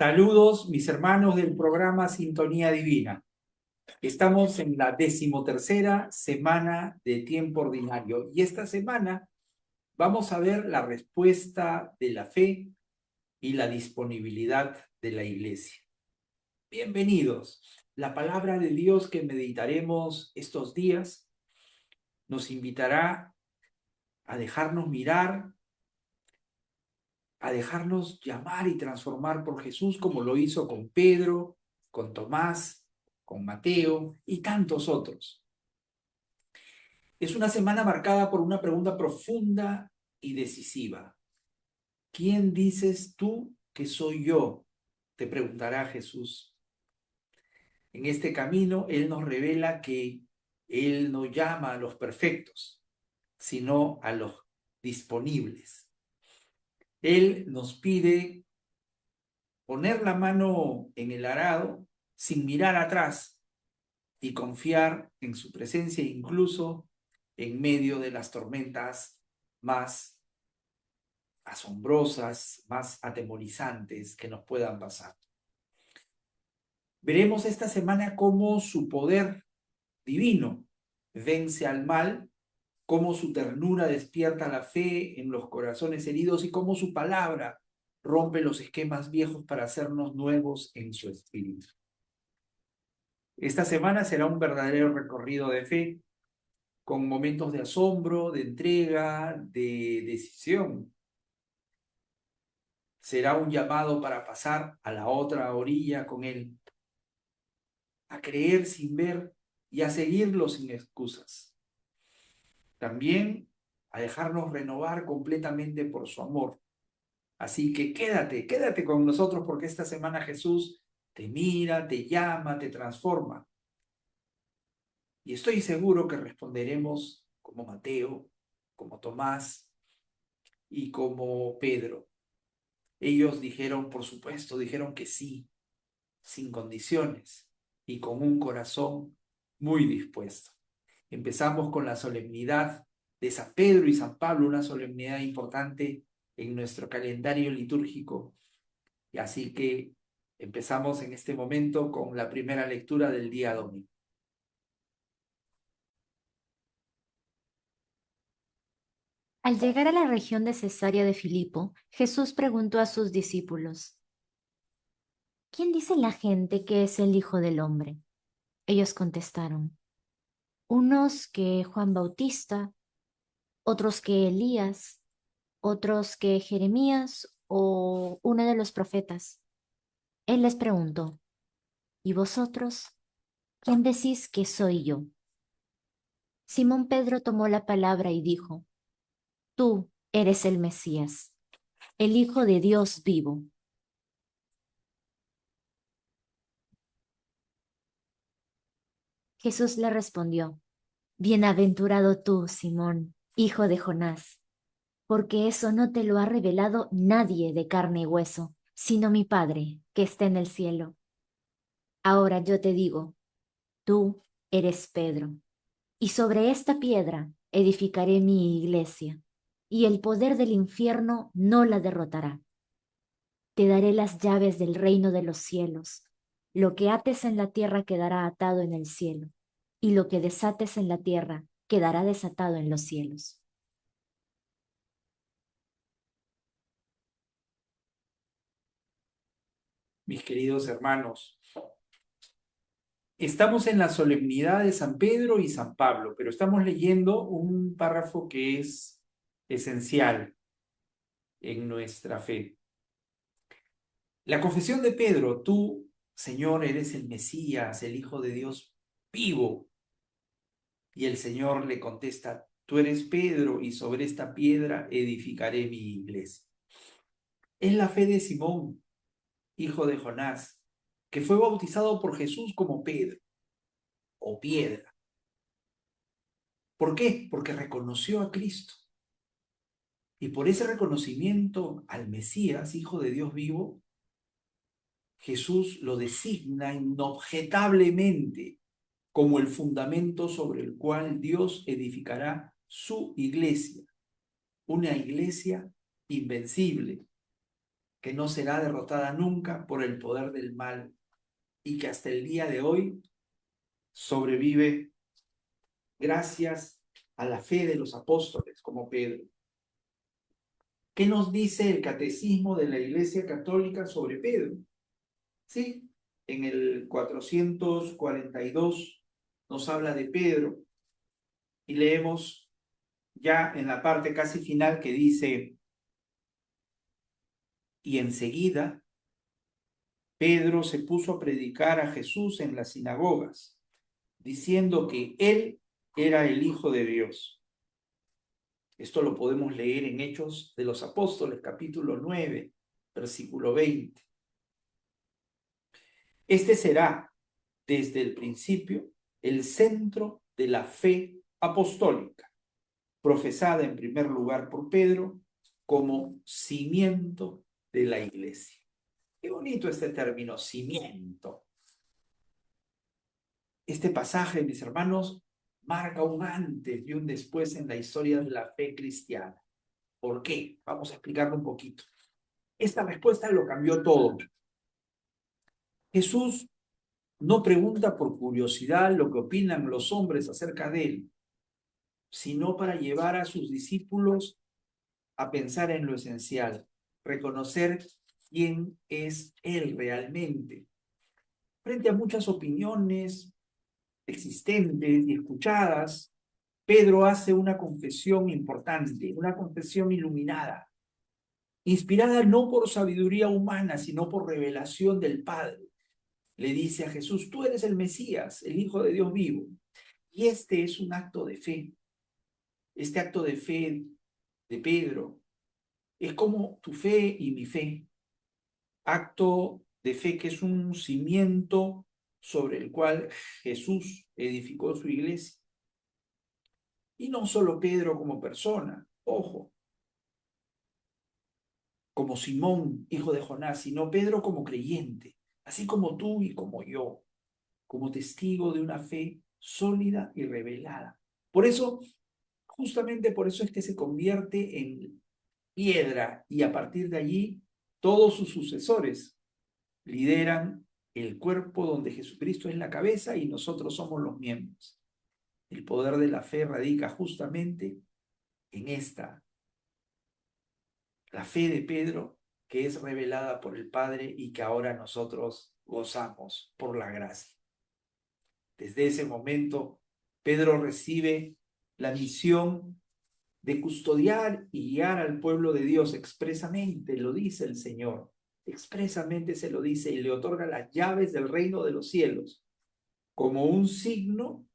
Saludos, mis hermanos del programa Sintonía Divina. Estamos en la 13ª semana de tiempo ordinario y esta semana vamos a ver la respuesta de la fe y la disponibilidad de la Iglesia. Bienvenidos. La palabra de Dios que meditaremos estos días nos invitará a dejarnos mirar, a dejarnos llamar y transformar por Jesús como lo hizo con Pedro, con Tomás, con Mateo y tantos otros. Es una semana marcada por una pregunta profunda y decisiva. ¿Quién dices tú que soy yo? Te preguntará Jesús. En este camino, Él nos revela que Él no llama a los perfectos, sino a los disponibles. Él nos pide poner la mano en el arado sin mirar atrás y confiar en su presencia incluso en medio de las tormentas más asombrosas, más atemorizantes que nos puedan pasar. Veremos esta semana cómo su poder divino vence al mal, cómo su ternura despierta la fe en los corazones heridos y cómo su palabra rompe los esquemas viejos para hacernos nuevos en su espíritu. Esta semana será un verdadero recorrido de fe, con momentos de asombro, de entrega, de decisión. Será un llamado para pasar a la otra orilla con Él, a creer sin ver y a seguirlo sin excusas. También a dejarnos renovar completamente por su amor. Así que quédate con nosotros porque esta semana Jesús te mira, te llama, te transforma. Y estoy seguro que responderemos como Mateo, como Tomás y como Pedro. Ellos dijeron, por supuesto, dijeron que sí, sin condiciones y con un corazón muy dispuesto. Empezamos con la solemnidad de San Pedro y San Pablo, una solemnidad importante en nuestro calendario litúrgico. Y así que empezamos en este momento con la primera lectura del día domingo. Al llegar a la región de Cesarea de Filipo, Jesús preguntó a sus discípulos: ¿Quién dice la gente que es el Hijo del Hombre? Ellos contestaron: unos que Juan Bautista, otros que Elías, otros que Jeremías o uno de los profetas. Él les preguntó: ¿y vosotros? ¿Quién decís que soy yo? Simón Pedro tomó la palabra y dijo: Tú eres el Mesías, el Hijo de Dios vivo. Jesús le respondió: Bienaventurado tú, Simón, hijo de Jonás, porque eso no te lo ha revelado nadie de carne y hueso, sino mi Padre, que está en el cielo. Ahora yo te digo, tú eres Pedro, y sobre esta piedra edificaré mi iglesia, y el poder del infierno no la derrotará. Te daré las llaves del reino de los cielos. Lo que ates en la tierra quedará atado en el cielo, y lo que desates en la tierra quedará desatado en los cielos. Mis queridos hermanos, estamos en la solemnidad de San Pedro y San Pablo, pero estamos leyendo un párrafo que es esencial en nuestra fe. La confesión de Pedro, tú, Señor, eres el Mesías, el Hijo de Dios vivo. Y el Señor le contesta, tú eres Pedro y sobre esta piedra edificaré mi iglesia. Es la fe de Simón, hijo de Jonás, que fue bautizado por Jesús como Pedro o piedra. ¿Por qué? Porque reconoció a Cristo. Y por ese reconocimiento al Mesías, Hijo de Dios vivo, Jesús lo designa inobjetablemente como el fundamento sobre el cual Dios edificará su iglesia, una iglesia invencible, que no será derrotada nunca por el poder del mal y que hasta el día de hoy sobrevive gracias a la fe de los apóstoles como Pedro. ¿Qué nos dice el catecismo de la Iglesia Católica sobre Pedro? Sí, en el 442 nos habla de Pedro y leemos ya en la parte casi final que dice: y enseguida Pedro se puso a predicar a Jesús en las sinagogas, diciendo que él era el Hijo de Dios. Esto lo podemos leer en Hechos de los Apóstoles, capítulo 9, versículo 20. Este será, desde el principio, el centro de la fe apostólica, profesada en primer lugar por Pedro como cimiento de la iglesia. Qué bonito este término, cimiento. Este pasaje, mis hermanos, marca un antes y un después en la historia de la fe cristiana. ¿Por qué? Vamos a explicarlo un poquito. Esta respuesta lo cambió todo. Jesús no pregunta por curiosidad lo que opinan los hombres acerca de él, sino para llevar a sus discípulos a pensar en lo esencial, reconocer quién es él realmente. Frente a muchas opiniones existentes y escuchadas, Pedro hace una confesión importante, una confesión iluminada, inspirada no por sabiduría humana, sino por revelación del Padre. Le dice a Jesús: tú eres el Mesías, el Hijo de Dios vivo. Y este es un acto de fe. Este acto de fe de Pedro es como tu fe y mi fe. Acto de fe que es un cimiento sobre el cual Jesús edificó su iglesia. Y no solo Pedro como persona, ojo, como Simón, hijo de Jonás, sino Pedro como creyente, así como tú y como yo, como testigo de una fe sólida y revelada. Por eso, justamente por eso es que se convierte en piedra y a partir de allí todos sus sucesores lideran el cuerpo donde Jesucristo es la cabeza y nosotros somos los miembros. El poder de la fe radica justamente en esta, la fe de Pedro, que es revelada por el Padre y que ahora nosotros gozamos por la gracia. Desde ese momento, Pedro recibe la misión de custodiar y guiar al pueblo de Dios. Expresamente lo dice el Señor, expresamente se lo dice y le otorga las llaves del reino de los cielos como un signo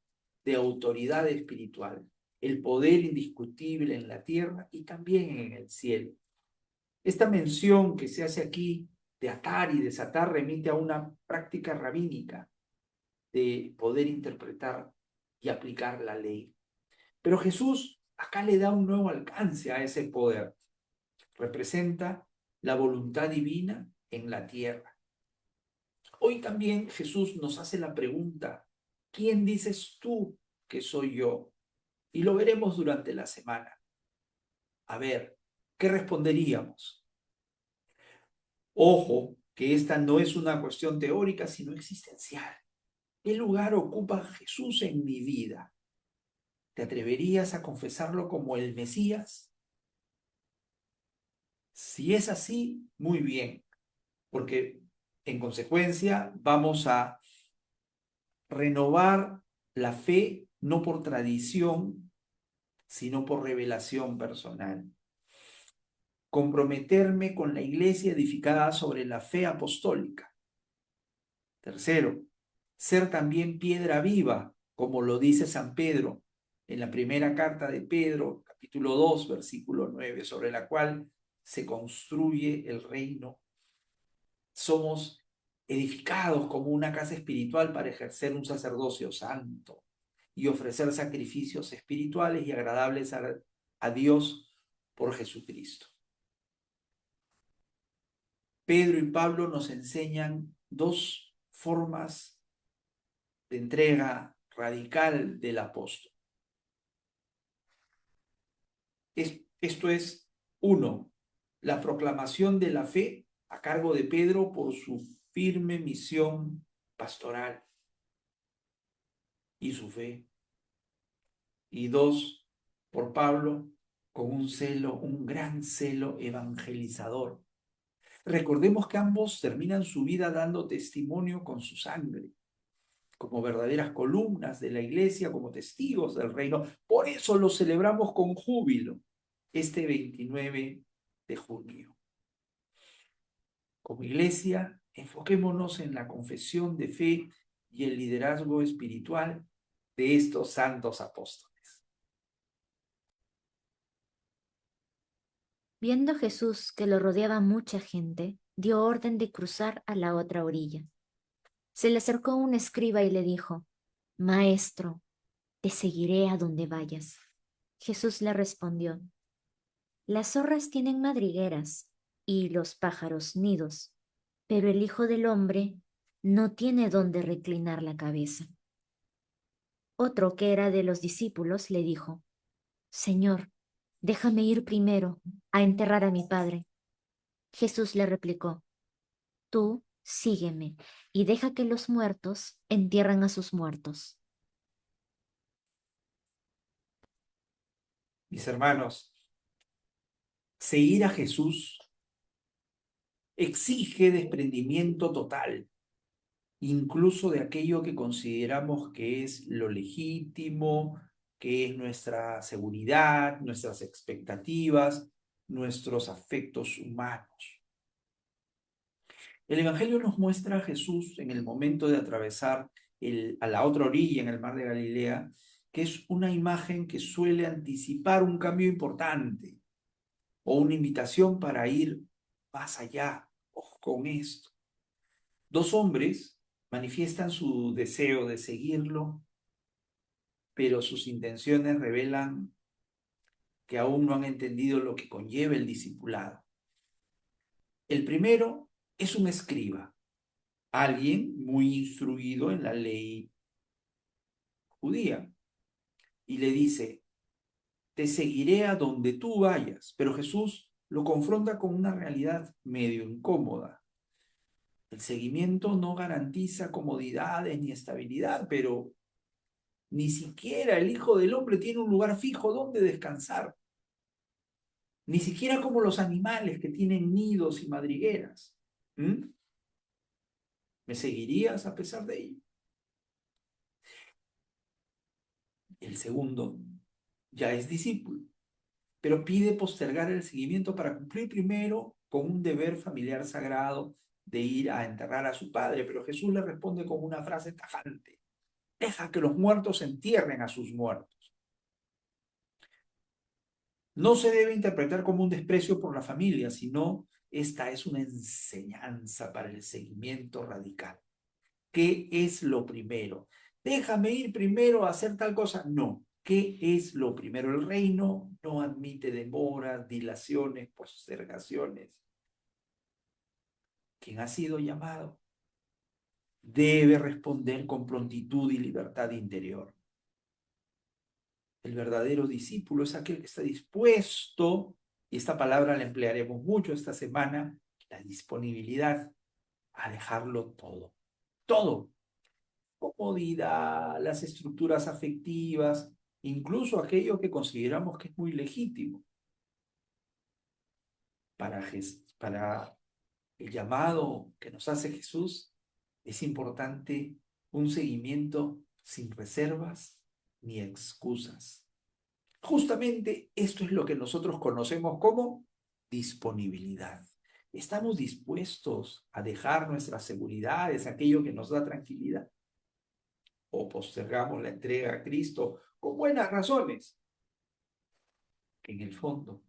de autoridad espiritual, el poder indiscutible en la tierra y también en el cielo. Esta mención que se hace aquí de atar y desatar remite a una práctica rabínica de poder interpretar y aplicar la ley. Pero Jesús acá le da un nuevo alcance a ese poder. Representa la voluntad divina en la tierra. Hoy también Jesús nos hace la pregunta: ¿quién dices tú que soy yo? Y lo veremos durante la semana. A ver, ¿qué responderíamos? Ojo, que esta no es una cuestión teórica, sino existencial. ¿Qué lugar ocupa Jesús en mi vida? ¿Te atreverías a confesarlo como el Mesías? Si es así, muy bien, porque en consecuencia vamos a renovar la fe no por tradición, sino por revelación personal. Comprometerme con la iglesia edificada sobre la fe apostólica. Tercero, ser también piedra viva, como lo dice San Pedro en la primera carta de Pedro, capítulo 2, versículo 9, sobre la cual se construye el reino. Somos edificados como una casa espiritual para ejercer un sacerdocio santo y ofrecer sacrificios espirituales y agradables a Dios por Jesucristo. Pedro y Pablo nos enseñan dos formas de entrega radical del apóstol. Esto es, uno, la proclamación de la fe a cargo de Pedro por su firme misión pastoral y su fe. Y 2, por Pablo, con un celo, un gran celo evangelizador. Recordemos que ambos terminan su vida dando testimonio con su sangre, como verdaderas columnas de la iglesia, como testigos del reino. Por eso lo celebramos con júbilo este 29 de junio. Como iglesia, enfoquémonos en la confesión de fe y el liderazgo espiritual de estos santos apóstoles. Viendo Jesús que lo rodeaba mucha gente, dio orden de cruzar a la otra orilla. Se le acercó un escriba y le dijo: Maestro, te seguiré a donde vayas. Jesús le respondió: Las zorras tienen madrigueras y los pájaros nidos, pero el Hijo del Hombre no tiene donde reclinar la cabeza. Otro, que era de los discípulos, le dijo: Señor, déjame ir primero a enterrar a mi padre. Jesús le replicó: Tú sígueme y deja que los muertos entierren a sus muertos. Mis hermanos, seguir a Jesús exige desprendimiento total, incluso de aquello que consideramos que es lo legítimo, que es nuestra seguridad, nuestras expectativas, nuestros afectos humanos. El Evangelio nos muestra a Jesús en el momento de atravesar a la otra orilla en el mar de Galilea, que es una imagen que suele anticipar un cambio importante o una invitación para ir más allá. Ojo con esto. 2 hombres manifiestan su deseo de seguirlo, pero sus intenciones revelan que aún no han entendido lo que conlleva el discipulado. El primero es un escriba, alguien muy instruido en la ley judía, y le dice: te seguiré a donde tú vayas. Pero Jesús lo confronta con una realidad medio incómoda. El seguimiento no garantiza comodidades ni estabilidad, pero ni siquiera el Hijo del Hombre tiene un lugar fijo donde descansar. Ni siquiera como los animales que tienen nidos y madrigueras. ¿Mm? ¿Me seguirías a pesar de ello? El segundo ya es discípulo, pero pide postergar el seguimiento para cumplir primero con un deber familiar sagrado de ir a enterrar a su padre. Pero Jesús le responde con una frase tajante: deja que los muertos entierren a sus muertos. No se debe interpretar como un desprecio por la familia, sino esta es una enseñanza para el seguimiento radical. ¿Qué es lo primero? Déjame ir primero a hacer tal cosa. No. ¿Qué es lo primero? El reino no admite demoras, dilaciones, postergaciones. Quien ha sido llamado debe responder con prontitud y libertad interior. El verdadero discípulo es aquel que está dispuesto, y esta palabra la emplearemos mucho esta semana, la disponibilidad a dejarlo todo. Todo. Comodidad, las estructuras afectivas, incluso aquello que consideramos que es muy legítimo. Para el llamado que nos hace Jesús, es importante un seguimiento sin reservas ni excusas. Justamente esto es lo que nosotros conocemos como disponibilidad. ¿Estamos dispuestos a dejar nuestras seguridades, aquello que nos da tranquilidad? ¿O postergamos la entrega a Cristo con buenas razones, que en el fondo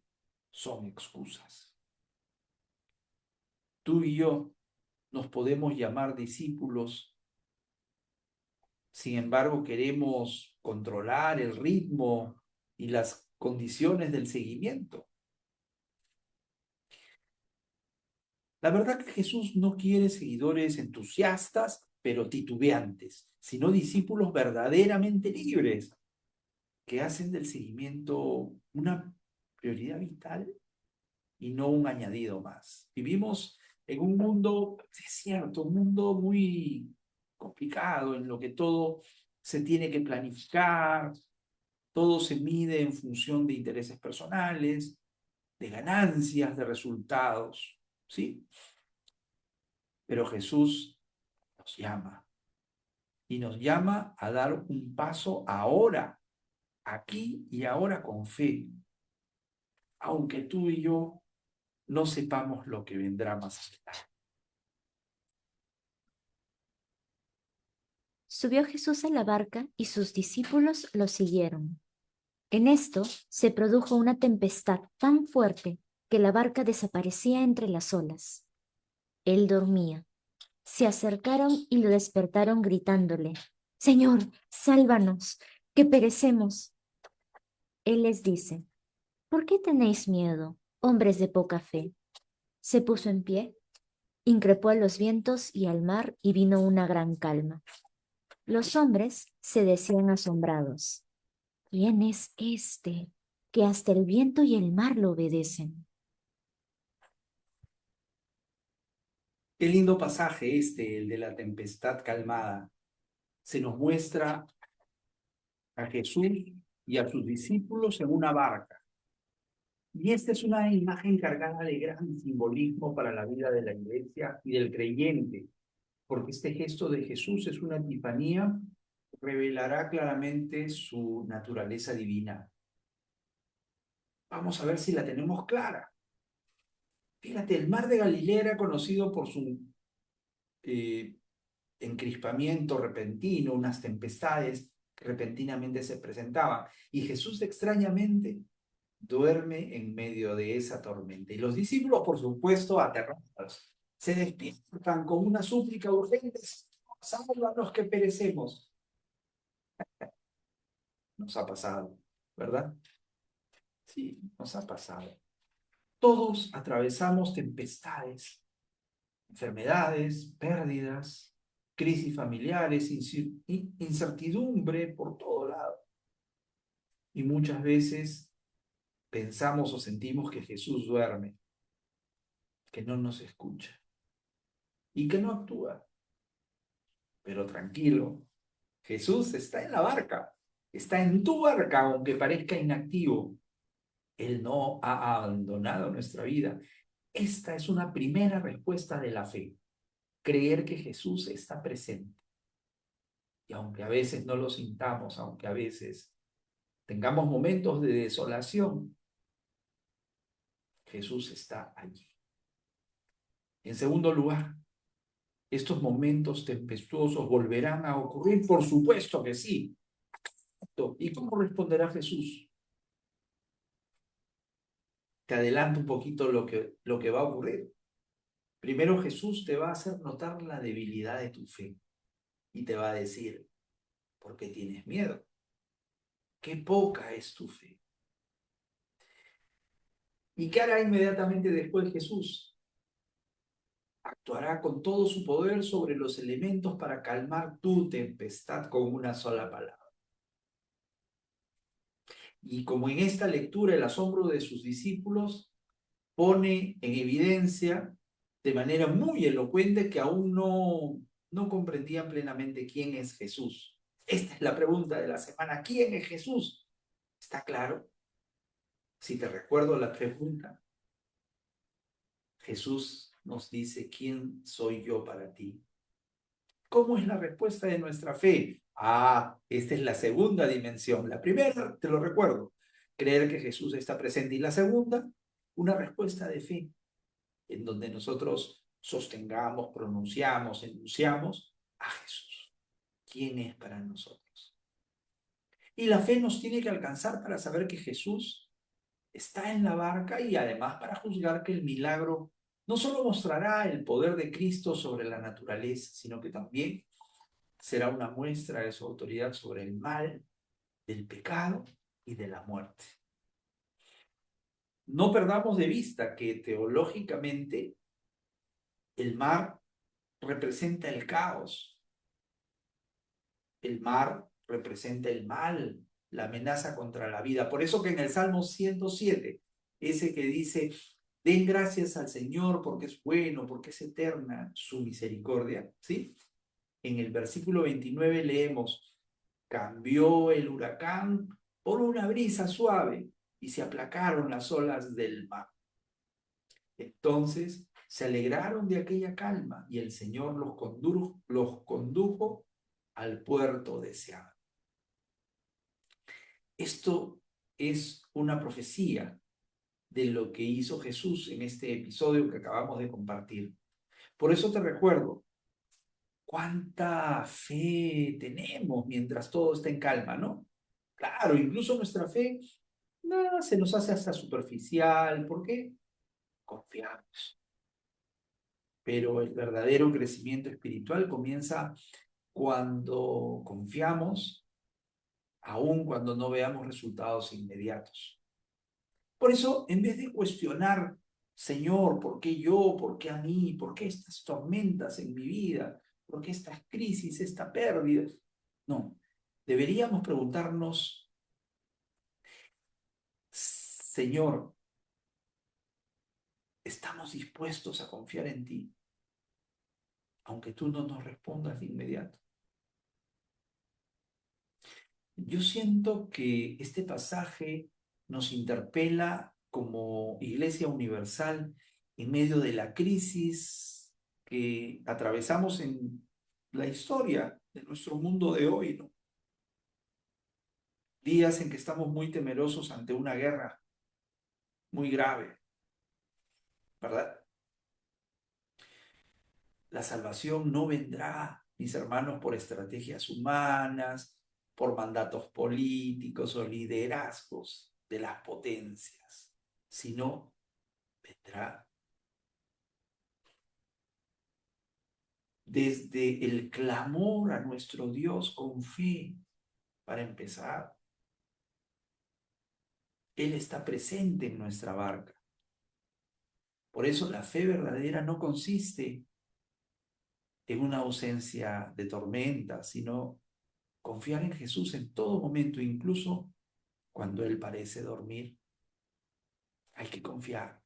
son excusas? Tú y yo nos podemos llamar discípulos, sin embargo queremos controlar el ritmo y las condiciones del seguimiento. La verdad que Jesús no quiere seguidores entusiastas, pero titubeantes, sino discípulos verdaderamente libres, que hacen del seguimiento una prioridad vital y no un añadido más. Vivimos en un mundo, es cierto, un mundo muy complicado, en lo que todo se tiene que planificar, todo se mide en función de intereses personales, de ganancias, de resultados, ¿sí? Pero Jesús nos llama y nos llama a dar un paso ahora, aquí y ahora con fe, aunque tú y yo no sepamos lo que vendrá más adelante. Subió Jesús a la barca y sus discípulos lo siguieron. En esto se produjo una tempestad tan fuerte que la barca desaparecía entre las olas. Él dormía. Se acercaron y lo despertaron gritándole, Señor, sálvanos, que perecemos. Él les dice, ¿por qué tenéis miedo, hombres de poca fe? Se puso en pie, increpó a los vientos y al mar y vino una gran calma. Los hombres se decían asombrados, ¿quién es este que hasta el viento y el mar lo obedecen? Qué lindo pasaje este, el de la tempestad calmada. Se nos muestra a Jesús y a sus discípulos en una barca. Y esta es una imagen cargada de gran simbolismo para la vida de la iglesia y del creyente, porque este gesto de Jesús es una epifanía, revelará claramente su naturaleza divina. Vamos a ver si la tenemos clara. Fíjate, el mar de Galilea era conocido por su eh, encrispamiento repentino, unas tempestades que repentinamente se presentaban. Y Jesús extrañamente duerme en medio de esa tormenta. Y los discípulos, por supuesto, aterrados, se despiertan con una súplica urgente, sálvanos que perecemos. Nos ha pasado, ¿verdad? Sí, nos ha pasado. Todos atravesamos tempestades, enfermedades, pérdidas, crisis familiares, incertidumbre por todo lado. Y muchas veces pensamos o sentimos que Jesús duerme, que no nos escucha y que no actúa. Pero tranquilo, Jesús está en la barca, está en tu barca, aunque parezca inactivo. Él no ha abandonado nuestra vida. Esta es una primera respuesta de la fe, creer que Jesús está presente. Y aunque a veces no lo sintamos, aunque a veces tengamos momentos de desolación, Jesús está allí. En segundo lugar, ¿estos momentos tempestuosos volverán a ocurrir? Por supuesto que sí. ¿Y cómo responderá Jesús? Te adelanto un poquito lo que va a ocurrir. Primero Jesús te va a hacer notar la debilidad de tu fe y te va a decir, ¿por qué tienes miedo? Qué poca es tu fe. ¿Y qué hará inmediatamente después Jesús? Actuará con todo su poder sobre los elementos para calmar tu tempestad con una sola palabra. Y como en esta lectura el asombro de sus discípulos pone en evidencia de manera muy elocuente que aún no comprendían plenamente quién es Jesús. Esta es la pregunta de la semana. ¿Quién es Jesús? ¿Está claro? Si te recuerdo la pregunta, Jesús nos dice, ¿quién soy yo para ti? ¿Cómo es la respuesta de nuestra fe? Esta es la segunda dimensión. La primera, te lo recuerdo, creer que Jesús está presente. Y la segunda, una respuesta de fe, en donde nosotros sostengamos, pronunciamos, enunciamos a Jesús. ¿Quién es para nosotros? Y la fe nos tiene que alcanzar para saber que Jesús está en la barca y además para juzgar que el milagro no solo mostrará el poder de Cristo sobre la naturaleza, sino que también será una muestra de su autoridad sobre el mal, del pecado y de la muerte. No perdamos de vista que teológicamente el mar representa el caos, el mar representa el mal, la amenaza contra la vida. Por eso que en el Salmo 107, ese que dice, Den gracias al Señor porque es bueno, porque es eterna su misericordia, ¿sí? En el versículo 29 leemos, cambió el huracán por una brisa suave y se aplacaron las olas del mar. Entonces se alegraron de aquella calma y el Señor los condujo al puerto deseado. Esto es una profecía de lo que hizo Jesús en este episodio que acabamos de compartir. Por eso te recuerdo, cuánta fe tenemos mientras todo está en calma, ¿no? Claro, incluso nuestra fe se nos hace hasta superficial. ¿Por qué? Confiamos. Pero el verdadero crecimiento espiritual comienza cuando confiamos, aun cuando no veamos resultados inmediatos. Por eso, en vez de cuestionar, Señor, ¿por qué yo? ¿Por qué a mí? ¿Por qué estas tormentas en mi vida? ¿Por qué estas crisis, esta pérdida? No, deberíamos preguntarnos, Señor, ¿estamos dispuestos a confiar en ti, aunque tú no nos respondas de inmediato? Yo siento que este pasaje nos interpela como Iglesia Universal en medio de la crisis que atravesamos en la historia de nuestro mundo de hoy, ¿no? Días en que estamos muy temerosos ante una guerra muy grave, ¿verdad? La salvación no vendrá, mis hermanos, por estrategias humanas, por mandatos políticos o liderazgos de las potencias, sino vendrá desde el clamor a nuestro Dios con fe. Para empezar, Él está presente en nuestra barca. Por eso la fe verdadera no consiste en una ausencia de tormenta, sino confiar en Jesús en todo momento, incluso cuando Él parece dormir. Hay que confiar,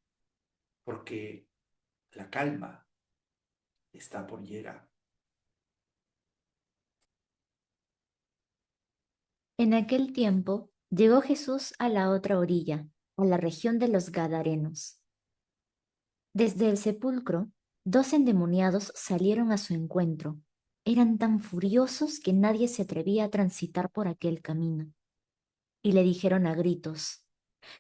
porque la calma está por llegar. En aquel tiempo llegó Jesús a la otra orilla, a la región de los Gadarenos. Desde el sepulcro, 2 endemoniados salieron a su encuentro. Eran tan furiosos que nadie se atrevía a transitar por aquel camino. Y le dijeron a gritos,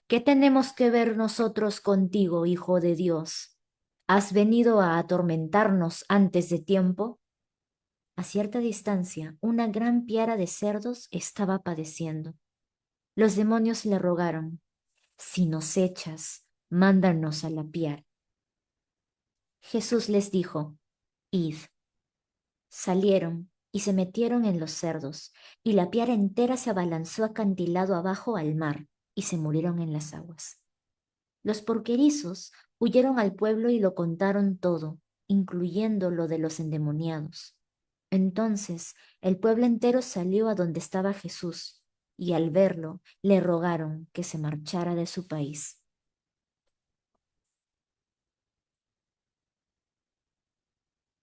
¿qué tenemos que ver nosotros contigo, Hijo de Dios? ¿Has venido a atormentarnos antes de tiempo? A cierta distancia, una gran piara de cerdos estaba padeciendo. Los demonios le rogaron, si nos echas, mándanos a la piara. Jesús les dijo, id. Salieron y se metieron en los cerdos, y la piara entera se abalanzó acantilado abajo al mar, y se murieron en las aguas. Los porquerizos huyeron al pueblo y lo contaron todo, incluyendo lo de los endemoniados. Entonces el pueblo entero salió a donde estaba Jesús, y al verlo le rogaron que se marchara de su país.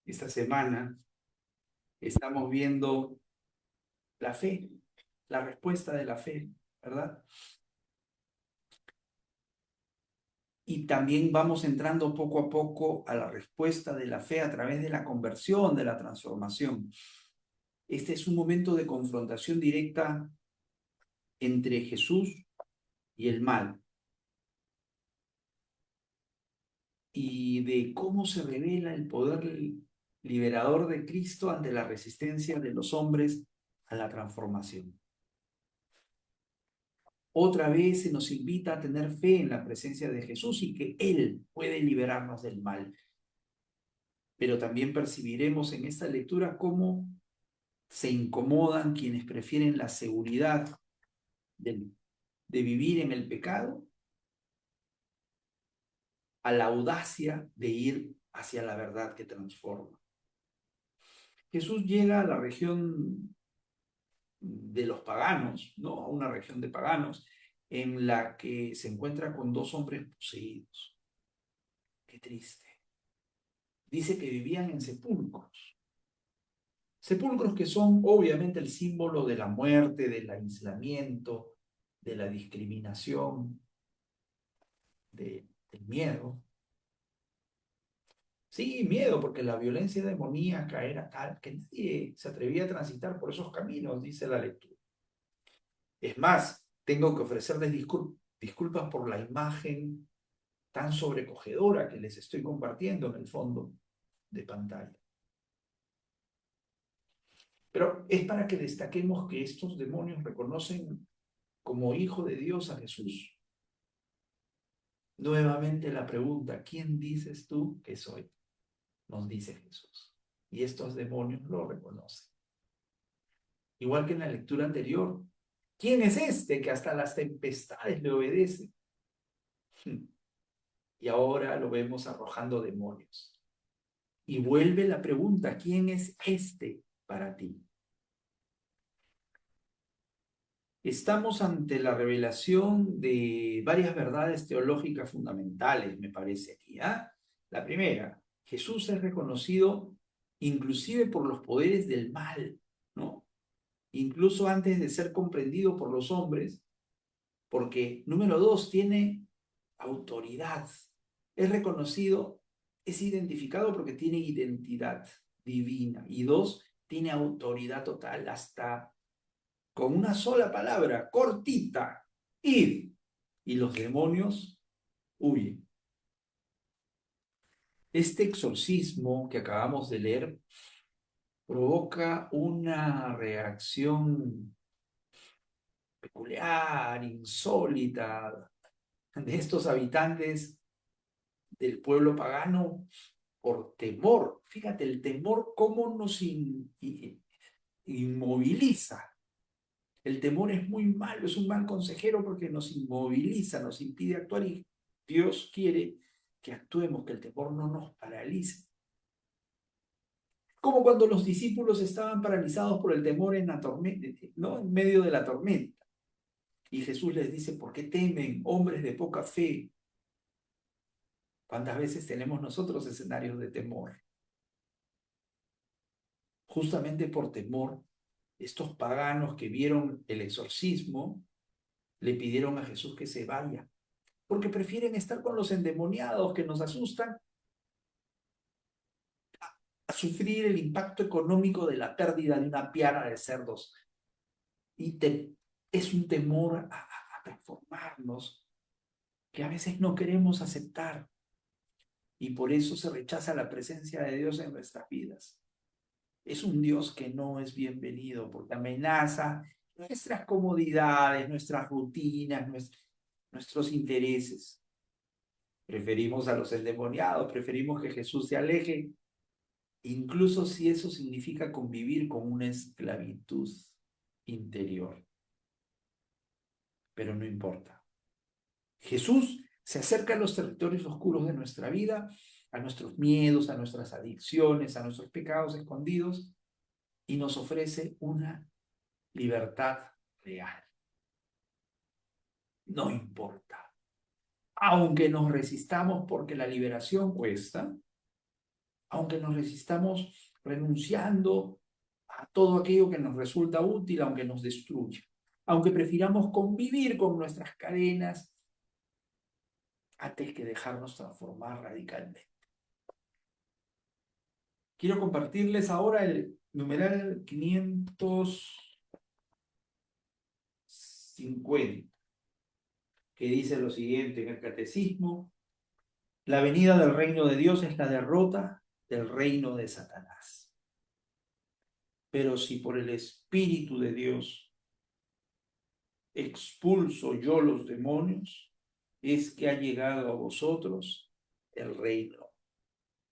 Esta semana estamos viendo la fe, la respuesta de la fe, ¿verdad? Y también vamos entrando poco a poco a la respuesta de la fe a través de la conversión, de la transformación. Este es un momento de confrontación directa entre Jesús y el mal, y de cómo se revela el poder liberador de Cristo ante la resistencia de los hombres a la transformación. Otra vez se nos invita a tener fe en la presencia de Jesús y que Él puede liberarnos del mal. Pero también percibiremos en esta lectura cómo se incomodan quienes prefieren la seguridad de vivir en el pecado a la audacia de ir hacia la verdad que transforma. Jesús llega a la región de los paganos, ¿no? A una región de paganos en la que se encuentra con 2 hombres poseídos. Qué triste. Dice que vivían en sepulcros. Sepulcros que son obviamente el símbolo de la muerte, del aislamiento, de la discriminación, del miedo. Sí, miedo, porque la violencia demoníaca era tal que nadie se atrevía a transitar por esos caminos, dice la lectura. Es más, tengo que ofrecerles disculpas por la imagen tan sobrecogedora que les estoy compartiendo en el fondo de pantalla. Pero es para que destaquemos que estos demonios reconocen como hijo de Dios a Jesús. Nuevamente la pregunta, ¿quién dices tú que soy? Nos dice Jesús. Y estos demonios lo reconocen. Igual que en la lectura anterior, ¿quién es este que hasta las tempestades le obedece? Y ahora lo vemos arrojando demonios. Y vuelve la pregunta, ¿quién es este para ti? Estamos ante la revelación de varias verdades teológicas fundamentales, me parece aquí. La primera, Jesús es reconocido inclusive por los poderes del mal, ¿no? Incluso antes de ser comprendido por los hombres, porque, número dos, tiene autoridad. Es reconocido, es identificado porque tiene identidad divina. Y dos, tiene autoridad total hasta con una sola palabra, cortita, id. Y los demonios huyen. Este exorcismo que acabamos de leer provoca una reacción peculiar, insólita, de estos habitantes del pueblo pagano por temor. Fíjate, el temor cómo nos inmoviliza. El temor es muy malo, es un mal consejero porque nos inmoviliza, nos impide actuar y Dios quiere que actuemos, que el temor no nos paralice. Como cuando los discípulos estaban paralizados por el temor en la tormenta, ¿no? En medio de la tormenta. Y Jesús les dice, ¿por qué temen, hombres de poca fe? ¿Cuántas veces tenemos nosotros escenarios de temor? Justamente por temor, estos paganos que vieron el exorcismo le pidieron a Jesús que se vaya, porque prefieren estar con los endemoniados que nos asustan a sufrir el impacto económico de la pérdida de una piara de cerdos. Y es un temor a transformarnos que a veces no queremos aceptar. Y por eso se rechaza la presencia de Dios en nuestras vidas. Es un Dios que no es bienvenido porque amenaza nuestras comodidades, nuestras rutinas, nuestros intereses. Preferimos a los endemoniados, preferimos que Jesús se aleje, incluso si eso significa convivir con una esclavitud interior. Pero no importa. Jesús se acerca a los territorios oscuros de nuestra vida, a nuestros miedos, a nuestras adicciones, a nuestros pecados escondidos, y nos ofrece una libertad real. No importa. Aunque nos resistamos porque la liberación cuesta, aunque nos resistamos renunciando a todo aquello que nos resulta útil, aunque nos destruya, aunque prefiramos convivir con nuestras cadenas antes que dejarnos transformar radicalmente. Quiero compartirles ahora el numeral 550, que dice lo siguiente en el Catecismo: la venida del reino de Dios es la derrota del reino de Satanás. Pero si por el Espíritu de Dios expulso yo los demonios, es que ha llegado a vosotros el reino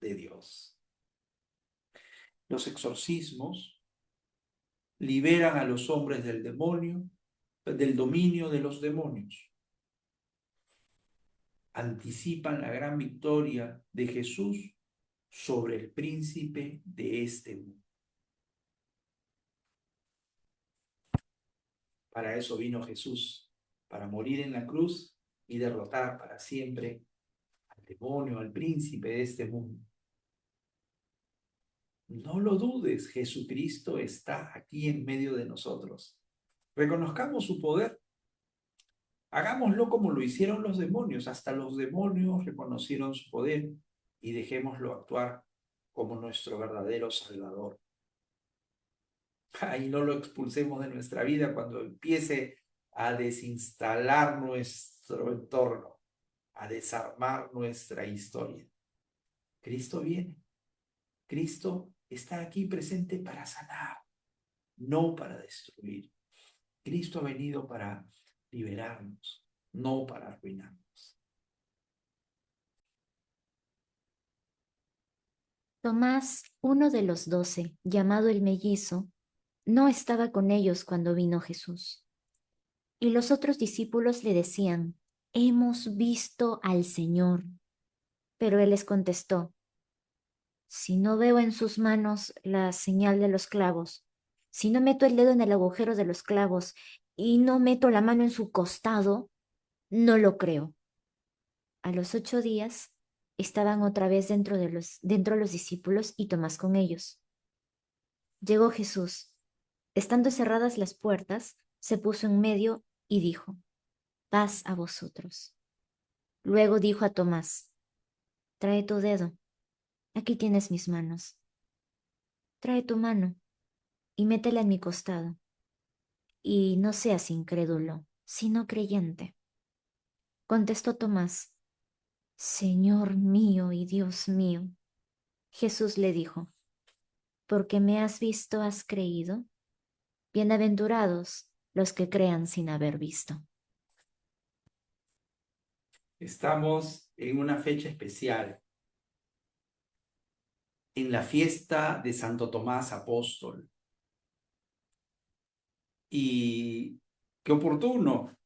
de Dios. Los exorcismos liberan a los hombres del demonio, del dominio de los demonios. Anticipan la gran victoria de Jesús sobre el príncipe de este mundo. Para eso vino Jesús, para morir en la cruz y derrotar para siempre al al demonio, al príncipe de este mundo. No lo dudes, Jesucristo está aquí en medio de nosotros. Reconozcamos su poder. Hagámoslo como lo hicieron los demonios. Hasta los demonios reconocieron su poder y dejémoslo actuar como nuestro verdadero Salvador. Y no lo expulsemos de nuestra vida cuando empiece a desinstalar nuestro entorno, a desarmar nuestra historia. Cristo viene. Cristo está aquí presente para sanar, no para destruir. Cristo ha venido para liberarnos, no para arruinarnos. Tomás, uno de los 12, llamado el mellizo, no estaba con ellos cuando vino Jesús. Y los otros discípulos le decían, hemos visto al Señor. Pero él les contestó, si no veo en sus manos la señal de los clavos, si no meto el dedo en el agujero de los clavos y no meto la mano en su costado, no lo creo. A los 8 días estaban otra vez dentro los discípulos y Tomás con ellos. Llegó Jesús. Estando cerradas las puertas, se puso en medio y dijo, paz a vosotros. Luego dijo a Tomás, trae tu dedo, aquí tienes mis manos. Trae tu mano y métela en mi costado. Y no seas incrédulo, sino creyente. Contestó Tomás, Señor mío y Dios mío. Jesús le dijo, porque me has visto, has creído. Bienaventurados los que crean sin haber visto. Estamos en una fecha especial, en la fiesta de Santo Tomás Apóstol. Y qué oportuno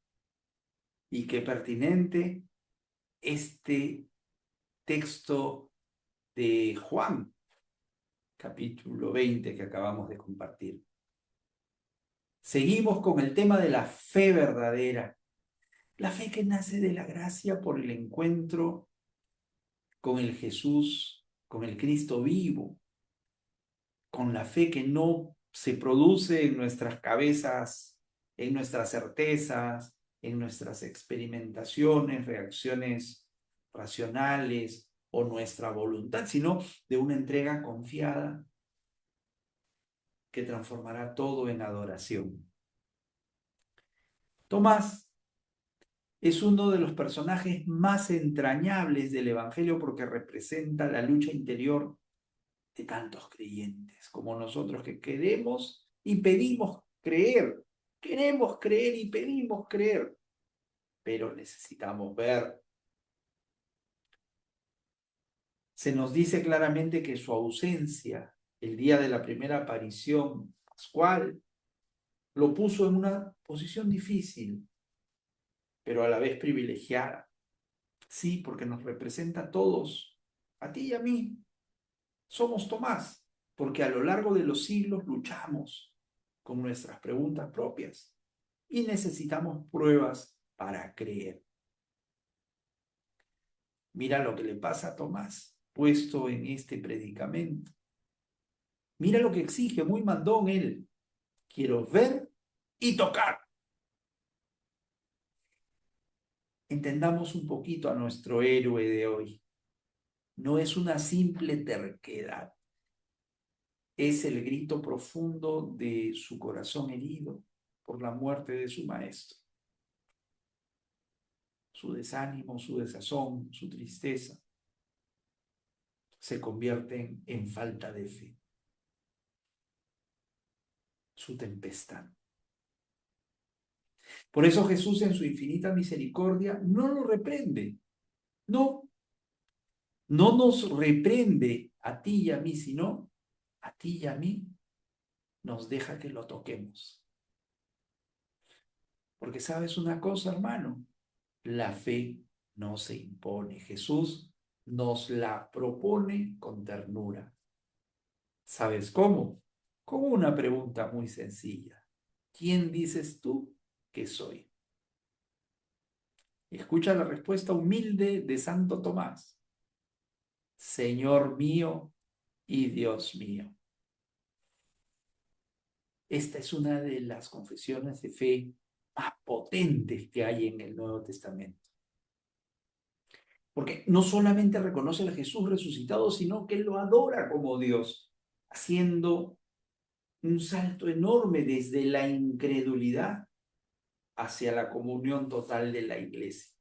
y qué pertinente este texto de Juan, capítulo 20 que acabamos de compartir. Seguimos con el tema de la fe verdadera, la fe que nace de la gracia por el encuentro con el Jesús, con el Cristo vivo, con la fe que no se produce en nuestras cabezas, en nuestras certezas, en nuestras experimentaciones, reacciones racionales o nuestra voluntad, sino de una entrega confiada que transformará todo en adoración. Tomás es uno de los personajes más entrañables del Evangelio porque representa la lucha interior de tantos creyentes como nosotros que queremos y pedimos creer. Queremos creer y pedimos creer, pero necesitamos ver. Se nos dice claramente que su ausencia el día de la primera aparición pascual lo puso en una posición difícil, pero a la vez privilegiada. Sí, porque nos representa a todos, a ti y a mí. Somos Tomás, porque a lo largo de los siglos luchamos con nuestras preguntas propias y necesitamos pruebas para creer. Mira lo que le pasa a Tomás, puesto en este predicamento. Mira lo que exige, muy mandón él. Quiero ver y tocar. Entendamos un poquito a nuestro héroe de hoy. No es una simple terquedad. Es el grito profundo de su corazón herido por la muerte de su maestro. Su desánimo, su desazón, su tristeza se convierten en falta de fe. Su tempestad. Por eso Jesús en su infinita misericordia no lo reprende. No nos reprende a ti y a mí, sino a ti y a mí nos deja que lo toquemos. Porque sabes una cosa, hermano, la fe no se impone. Jesús nos la propone con ternura. ¿Sabes cómo? Con una pregunta muy sencilla. ¿Quién dices tú que soy? Escucha la respuesta humilde de Santo Tomás. Señor mío y Dios mío. Esta es una de las confesiones de fe más potentes que hay en el Nuevo Testamento. Porque no solamente reconoce a Jesús resucitado, sino que lo adora como Dios, haciendo un salto enorme desde la incredulidad hacia la comunión total de la iglesia.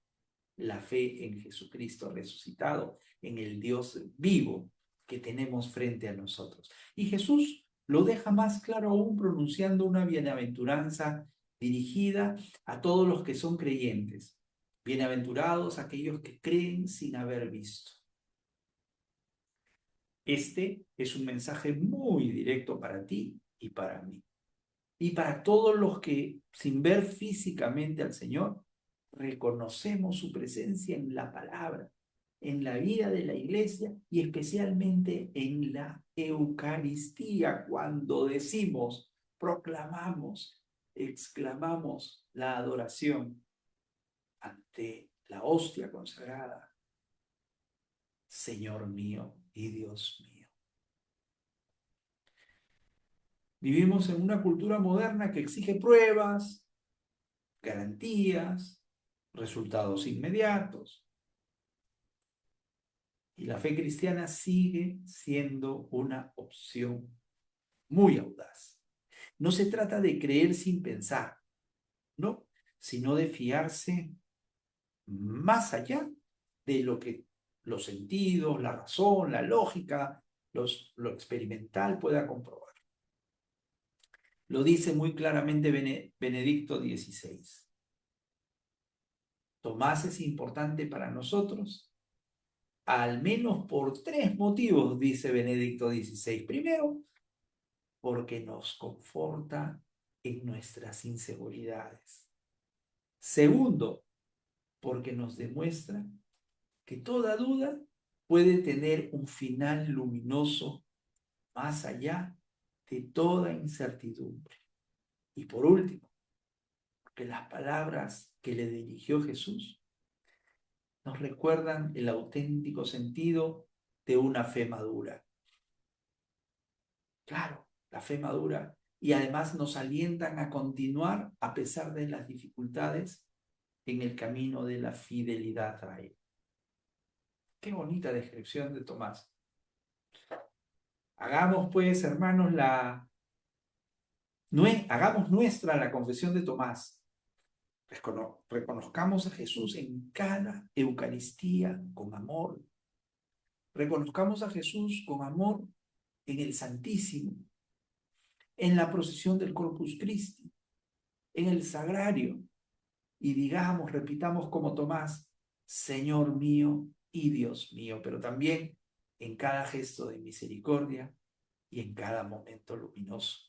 La fe en Jesucristo resucitado, en el Dios vivo que tenemos frente a nosotros. Y Jesús lo deja más claro aún pronunciando una bienaventuranza dirigida a todos los que son creyentes. Bienaventurados aquellos que creen sin haber visto. Este es un mensaje muy directo para ti y para mí. Y para todos los que, sin ver físicamente al Señor, reconocemos su presencia en la palabra, en la vida de la iglesia y especialmente en la Eucaristía, cuando decimos, proclamamos, exclamamos la adoración ante la hostia consagrada. Señor mío y Dios mío. Vivimos en una cultura moderna que exige pruebas, garantías, resultados inmediatos. Y la fe cristiana sigue siendo una opción muy audaz. No se trata de creer sin pensar, ¿no? Sino de fiarse más allá de lo que los sentidos, la razón, la lógica, lo experimental pueda comprobar. Lo dice muy claramente Benedicto XVI. Tomás es importante para nosotros, al menos por 3 motivos, dice Benedicto XVI. Primero, porque nos conforta en nuestras inseguridades. Segundo, porque nos demuestra que toda duda puede tener un final luminoso más allá de toda incertidumbre. Y por último, porque las palabras que le dirigió Jesús nos recuerdan el auténtico sentido de una fe madura. Claro, la fe madura, y además nos alientan a continuar a pesar de las dificultades en el camino de la fidelidad a Él. Qué bonita descripción de Tomás. Hagamos pues, hermanos, hagamos nuestra la confesión de Tomás. Reconozcamos a Jesús en cada Eucaristía con amor. Reconozcamos a Jesús con amor en el Santísimo, en la procesión del Corpus Christi, en el Sagrario, y digamos, repitamos como Tomás, Señor mío y Dios mío, pero también en cada gesto de misericordia y en cada momento luminoso.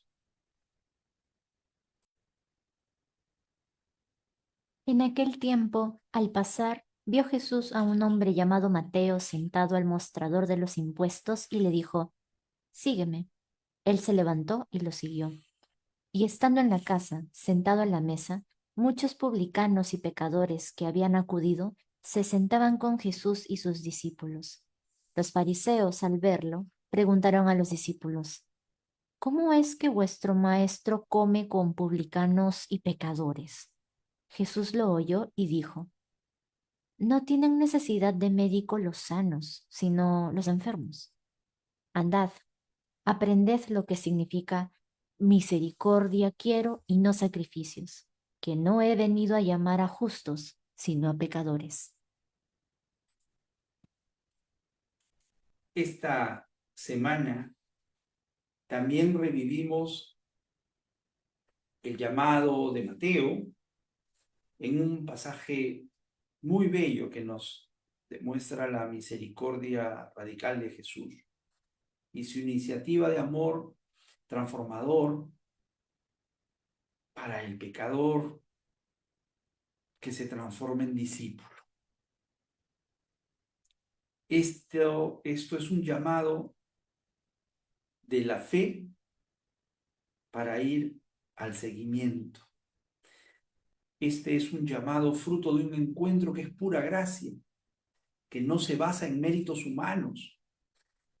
En aquel tiempo, al pasar, vio Jesús a un hombre llamado Mateo sentado al mostrador de los impuestos y le dijo, sígueme. Él se levantó y lo siguió. Y estando en la casa, sentado a la mesa, muchos publicanos y pecadores que habían acudido se sentaban con Jesús y sus discípulos. Los fariseos, al verlo, preguntaron a los discípulos, ¿cómo es que vuestro maestro come con publicanos y pecadores? Jesús lo oyó y dijo, no tienen necesidad de médico los sanos, sino los enfermos. Andad, aprended lo que significa misericordia quiero y no sacrificios, que no he venido a llamar a justos, sino a pecadores. Esta semana también revivimos el llamado de Mateo en un pasaje muy bello que nos demuestra la misericordia radical de Jesús y su iniciativa de amor transformador para el pecador que se transforma en discípulo. Esto es un llamado de la fe para ir al seguimiento. Este es un llamado fruto de un encuentro que es pura gracia, que no se basa en méritos humanos,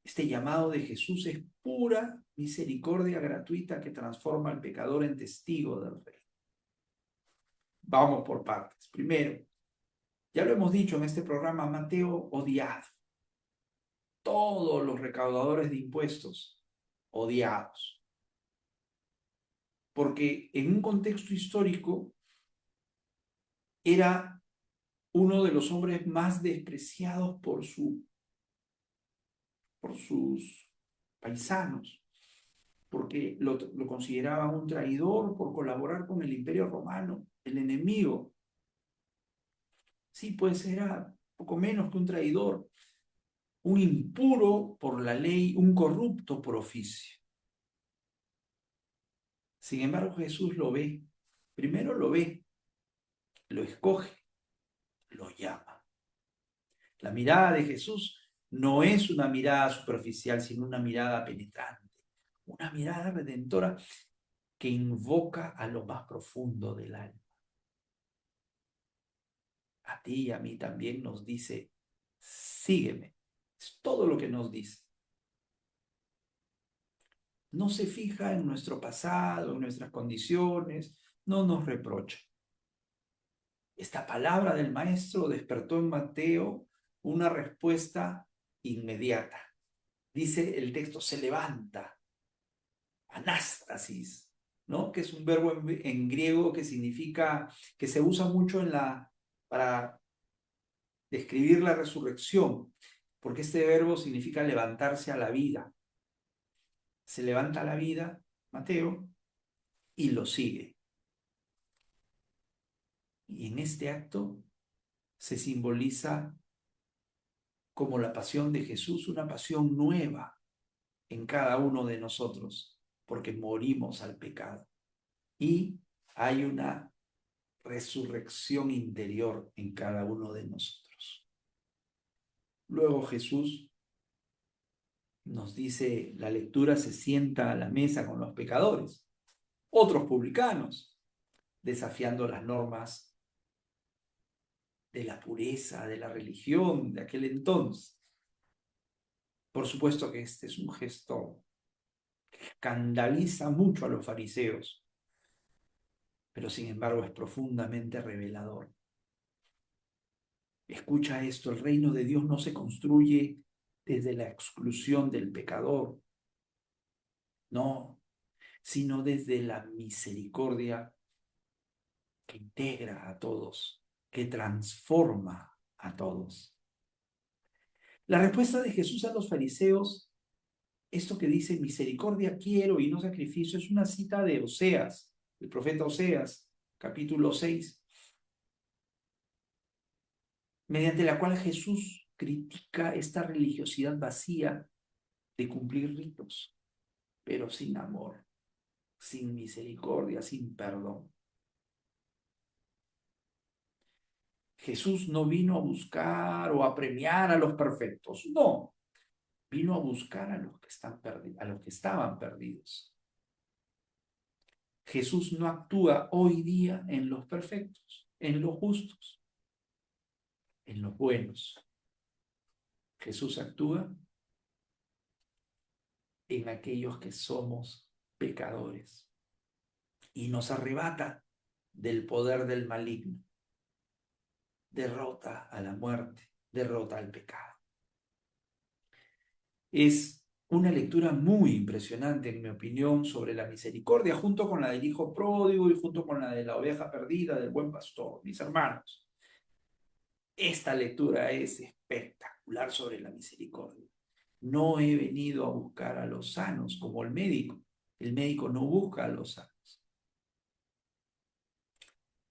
Este llamado de Jesús es pura misericordia gratuita que transforma al pecador en testigo del Rey. Vamos por partes. Primero, ya lo hemos dicho en este programa, Mateo odiado. Todos los recaudadores de impuestos odiados. Porque en un contexto histórico era uno de los hombres más despreciados por sus paisanos, porque lo consideraban un traidor por colaborar con el Imperio Romano, el enemigo. Sí, pues era poco menos que un traidor, un impuro por la ley, un corrupto por oficio. Sin embargo, Jesús lo ve. Primero lo ve, lo escoge, lo llama. La mirada de Jesús no es una mirada superficial, sino una mirada penetrante, una mirada redentora que invoca a lo más profundo del alma. A ti y a mí también nos dice, sígueme. Es todo lo que nos dice. No se fija en nuestro pasado, en nuestras condiciones, no nos reprocha. Esta palabra del Maestro despertó en Mateo una respuesta inmediata. Dice el texto, se levanta, anástasis, ¿no? Que es un verbo en griego que significa, que se usa mucho para describir la resurrección, porque este verbo significa levantarse a la vida. Se levanta a la vida, Mateo, y lo sigue. Y en este acto se simboliza como la pasión de Jesús, una pasión nueva en cada uno de nosotros, porque morimos al pecado. Y hay una resurrección interior en cada uno de nosotros. Luego Jesús nos dice, la lectura, se sienta a la mesa con los pecadores, otros publicanos, desafiando las normas de la pureza, de la religión de aquel entonces. Por supuesto que este es un gesto que escandaliza mucho a los fariseos, pero sin embargo es profundamente revelador. Escucha esto, el reino de Dios no se construye desde la exclusión del pecador, no, sino desde la misericordia que integra a todos, que transforma a todos. La respuesta de Jesús a los fariseos, esto que dice misericordia quiero y no sacrificio, es una cita de Oseas, el profeta Oseas, capítulo 6, mediante la cual Jesús critica esta religiosidad vacía de cumplir ritos, pero sin amor, sin misericordia, sin perdón. Jesús no vino a buscar o a premiar a los perfectos, no, vino a buscar a los que estaban perdidos. Jesús no actúa hoy día en los perfectos, en los justos, en los buenos. Jesús actúa en aquellos que somos pecadores y nos arrebata del poder del maligno. Derrota a la muerte, derrota al pecado. Es una lectura muy impresionante, en mi opinión, sobre la misericordia, junto con la del hijo pródigo y junto con la de la oveja perdida del buen pastor, mis hermanos. Esta lectura es espectacular sobre la misericordia. No he venido a buscar a los sanos como el médico. El médico no busca a los sanos.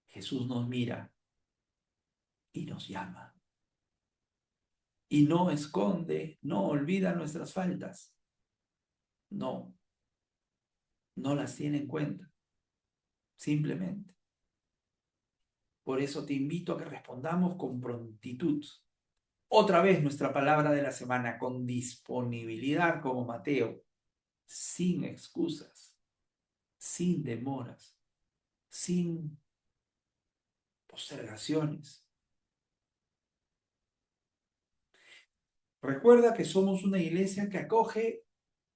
Jesús nos mira y nos llama. Y no esconde, no olvida nuestras faltas. No, no las tiene en cuenta. Simplemente. Por eso te invito a que respondamos con prontitud. Otra vez nuestra palabra de la semana, con disponibilidad como Mateo, sin excusas, sin demoras, sin postergaciones. Recuerda que somos una iglesia que acoge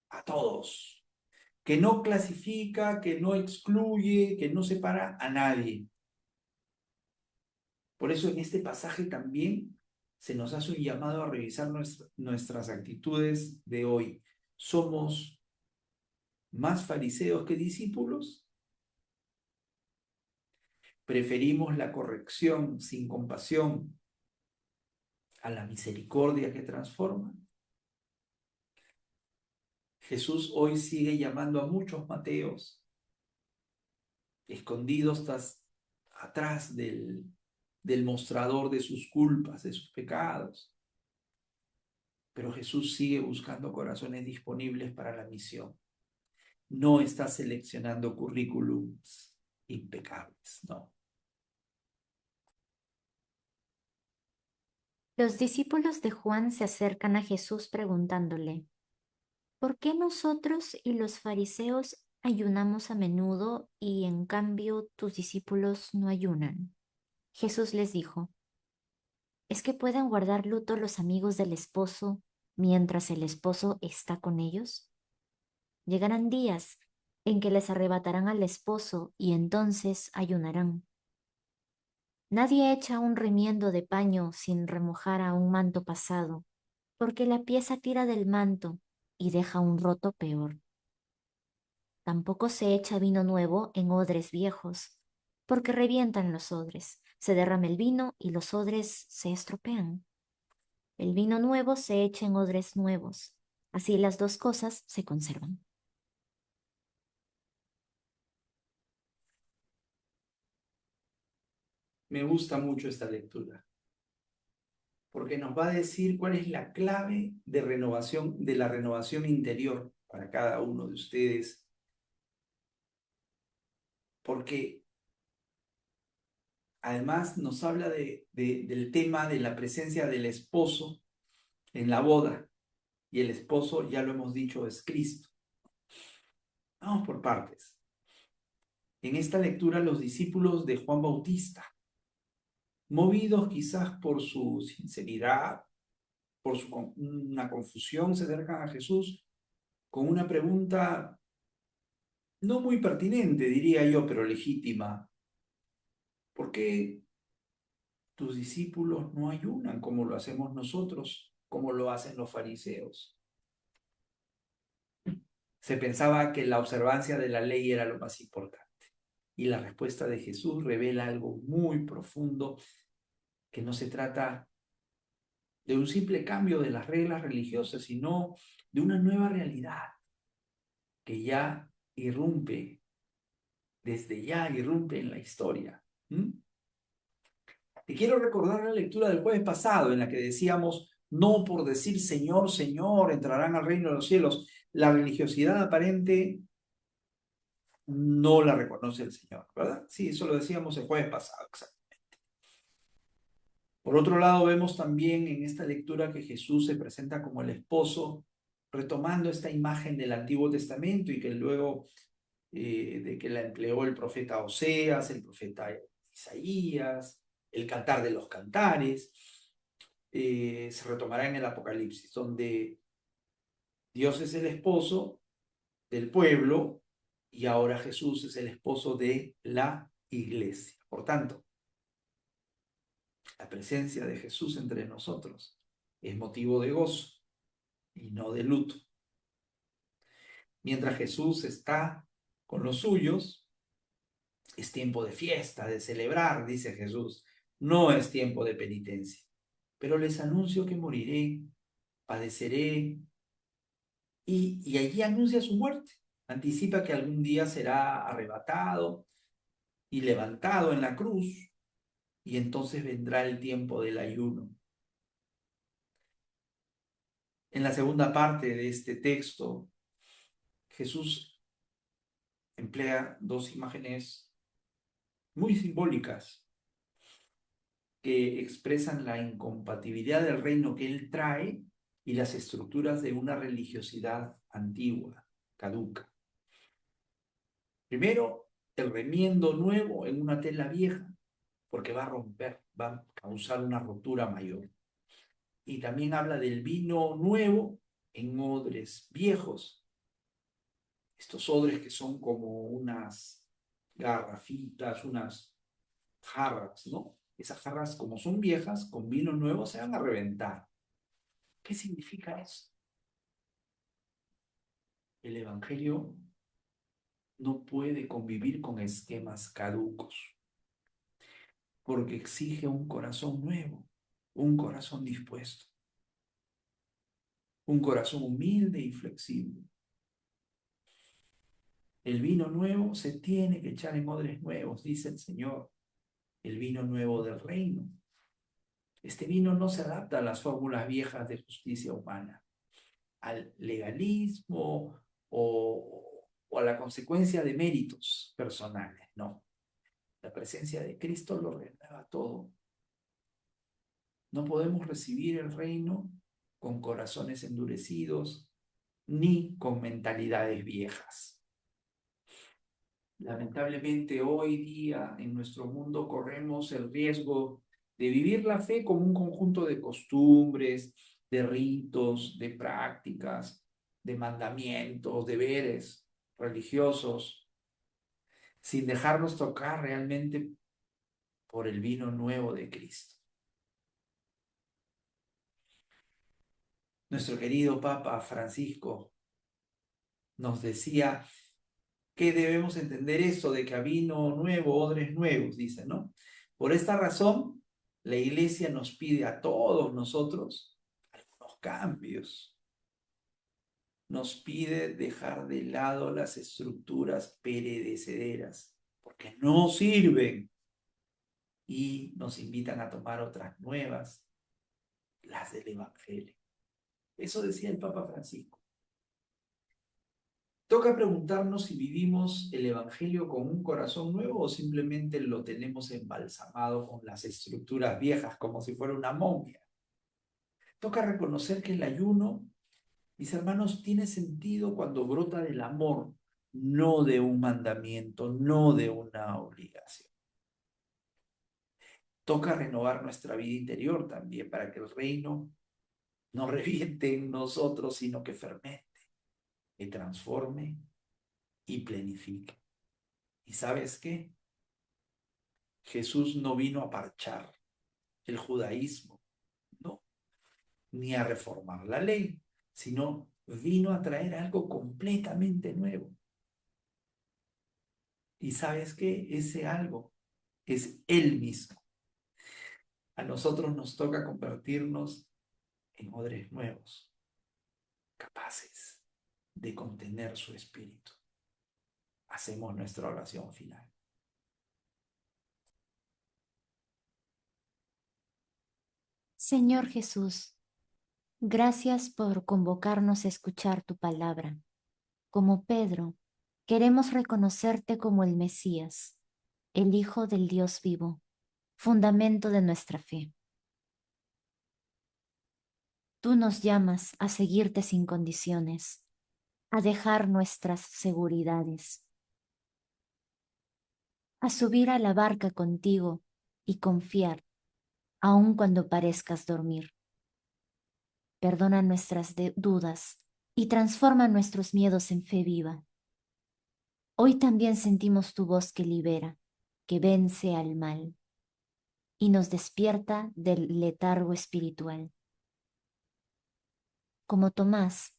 a todos, que no clasifica, que no excluye, que no separa a nadie. Por eso en este pasaje también se nos hace un llamado a revisar nuestras actitudes de hoy. ¿Somos más fariseos que discípulos? ¿Preferimos la corrección sin compasión a la misericordia que transforma? Jesús hoy sigue llamando a muchos Mateos, escondidos atrás del mostrador de sus culpas, de sus pecados. Pero Jesús sigue buscando corazones disponibles para la misión. No está seleccionando currículums impecables, no. Los discípulos de Juan se acercan a Jesús preguntándole, ¿por qué nosotros y los fariseos ayunamos a menudo y en cambio tus discípulos no ayunan? Jesús les dijo, ¿es que pueden guardar luto los amigos del esposo mientras el esposo está con ellos? Llegarán días en que les arrebatarán al esposo y entonces ayunarán. Nadie echa un remiendo de paño sin remojar a un manto pasado, porque la pieza tira del manto y deja un roto peor. Tampoco se echa vino nuevo en odres viejos, porque revientan los odres, se derrama el vino y los odres se estropean. El vino nuevo se echa en odres nuevos, así las dos cosas se conservan. Me gusta mucho esta lectura, porque nos va a decir cuál es la clave de renovación, de la renovación interior para cada uno de ustedes, porque además nos habla del tema de la presencia del esposo en la boda, y el esposo, ya lo hemos dicho, es Cristo. Vamos por partes. En esta lectura, los discípulos de Juan Bautista, movidos quizás por su sinceridad, por una confusión, se acercan a Jesús con una pregunta no muy pertinente, diría yo, pero legítima. ¿Por qué tus discípulos no ayunan como lo hacemos nosotros, como lo hacen los fariseos? Se pensaba que la observancia de la ley era lo más importante. Y la respuesta de Jesús revela algo muy profundo, que no se trata de un simple cambio de las reglas religiosas, sino de una nueva realidad que ya irrumpe, desde ya irrumpe en la historia. Te quiero recordar la lectura del jueves pasado en la que decíamos, no por decir Señor, Señor, entrarán al reino de los cielos. La religiosidad aparente no la reconoce el Señor, ¿verdad? Sí, eso lo decíamos el jueves pasado, exacto. Por otro lado, vemos también en esta lectura que Jesús se presenta como el esposo, retomando esta imagen del Antiguo Testamento y que luego de que la empleó el profeta Oseas, el profeta Isaías, el cantar de los cantares, se retomará en el Apocalipsis, donde Dios es el esposo del pueblo y ahora Jesús es el esposo de la iglesia. Por tanto, la presencia de Jesús entre nosotros es motivo de gozo y no de luto. Mientras Jesús está con los suyos, es tiempo de fiesta, de celebrar, dice Jesús. No es tiempo de penitencia. Pero les anuncio que moriré, padeceré, y allí anuncia su muerte. Anticipa que algún día será arrebatado y levantado en la cruz, y entonces vendrá el tiempo del ayuno. En la segunda parte de este texto, Jesús emplea dos imágenes muy simbólicas que expresan la incompatibilidad del reino que él trae y las estructuras de una religiosidad antigua, caduca. Primero, el remiendo nuevo en una tela vieja, porque va a romper, va a causar una rotura mayor. y también habla del vino nuevo en odres viejos. Estos odres que son como unas garrafitas, unas jarras, ¿no? Esas jarras, como son viejas, con vino nuevo se van a reventar. ¿Qué significa eso? El Evangelio no puede convivir con esquemas caducos, porque exige un corazón nuevo, un corazón dispuesto, un corazón humilde y flexible. El vino nuevo se tiene que echar en odres nuevos, dice el Señor, el vino nuevo del reino. Este vino no se adapta a las fórmulas viejas de justicia humana, al legalismo o a la consecuencia de méritos personales, no. La presencia de Cristo lo renueva todo. No podemos recibir el reino con corazones endurecidos ni con mentalidades viejas. Lamentablemente hoy día en nuestro mundo corremos el riesgo de vivir la fe como un conjunto de costumbres, de ritos, de prácticas, de mandamientos, deberes religiosos, sin dejarnos tocar realmente por el vino nuevo de Cristo. Nuestro querido Papa Francisco nos decía que debemos entender esto de que a vino nuevo, odres nuevos, dice, ¿no? Por esta razón, la Iglesia nos pide a todos nosotros algunos cambios. Nos pide dejar de lado las estructuras perecederas, porque no sirven, y nos invitan a tomar otras nuevas, las del Evangelio. Eso decía el Papa Francisco. Toca preguntarnos si vivimos el Evangelio con un corazón nuevo o simplemente lo tenemos embalsamado con las estructuras viejas, como si fuera una momia. Toca reconocer que el ayuno, mis hermanos, tiene sentido cuando brota del amor, no de un mandamiento, no de una obligación. Toca renovar nuestra vida interior también para que el reino no reviente en nosotros, sino que fermente, que transforme y plenifique. ¿Y sabes qué? Jesús no vino a parchar el judaísmo, no, ni a reformar la ley, sino vino a traer algo completamente nuevo. ¿Y sabes qué? Ese algo es Él mismo. A nosotros nos toca convertirnos en odres nuevos, capaces de contener su espíritu. Hacemos nuestra oración final. Señor Jesús, gracias por convocarnos a escuchar tu palabra. Como Pedro, queremos reconocerte como el Mesías, el Hijo del Dios vivo, fundamento de nuestra fe. Tú nos llamas a seguirte sin condiciones, a dejar nuestras seguridades, a subir a la barca contigo y confiar, aun cuando parezcas dormir. Perdona nuestras dudas y transforma nuestros miedos en fe viva. Hoy también sentimos tu voz que libera, que vence al mal y nos despierta del letargo espiritual. Como Tomás,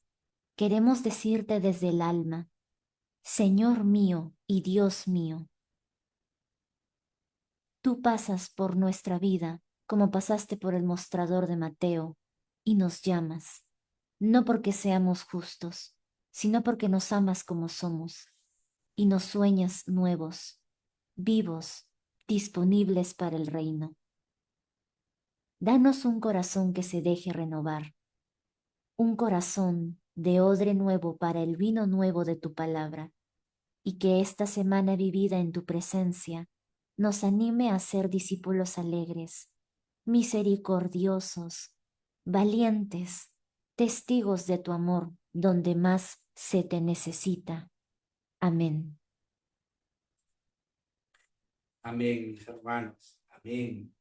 queremos decirte desde el alma, Señor mío y Dios mío. Tú pasas por nuestra vida como pasaste por el mostrador de Mateo y nos llamas, no porque seamos justos, sino porque nos amas como somos y nos sueñas nuevos, vivos, disponibles para el reino. Danos un corazón que se deje renovar, un corazón de odre nuevo para el vino nuevo de tu palabra, y que esta semana vivida en tu presencia nos anime a ser discípulos alegres, misericordiosos, valientes, testigos de tu amor donde más se te necesita. Amén. Amén, mis hermanos. Amén.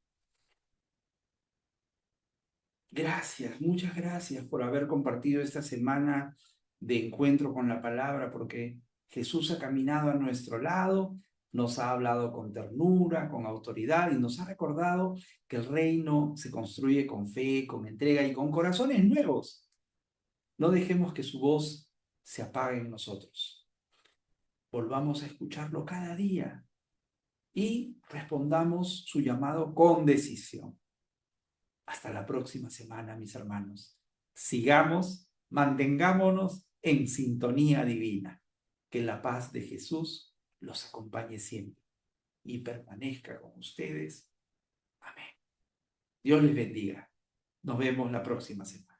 Gracias, muchas gracias por haber compartido esta semana de encuentro con la palabra, porque Jesús ha caminado a nuestro lado, nos ha hablado con ternura, con autoridad y nos ha recordado que el reino se construye con fe, con entrega y con corazones nuevos. No dejemos que su voz se apague en nosotros. Volvamos a escucharlo cada día y respondamos su llamado con decisión. Hasta la próxima semana, mis hermanos. Sigamos, mantengámonos en sintonía divina. Que la paz de Jesús los acompañe siempre y permanezca con ustedes. Amén. Dios les bendiga. Nos vemos la próxima semana.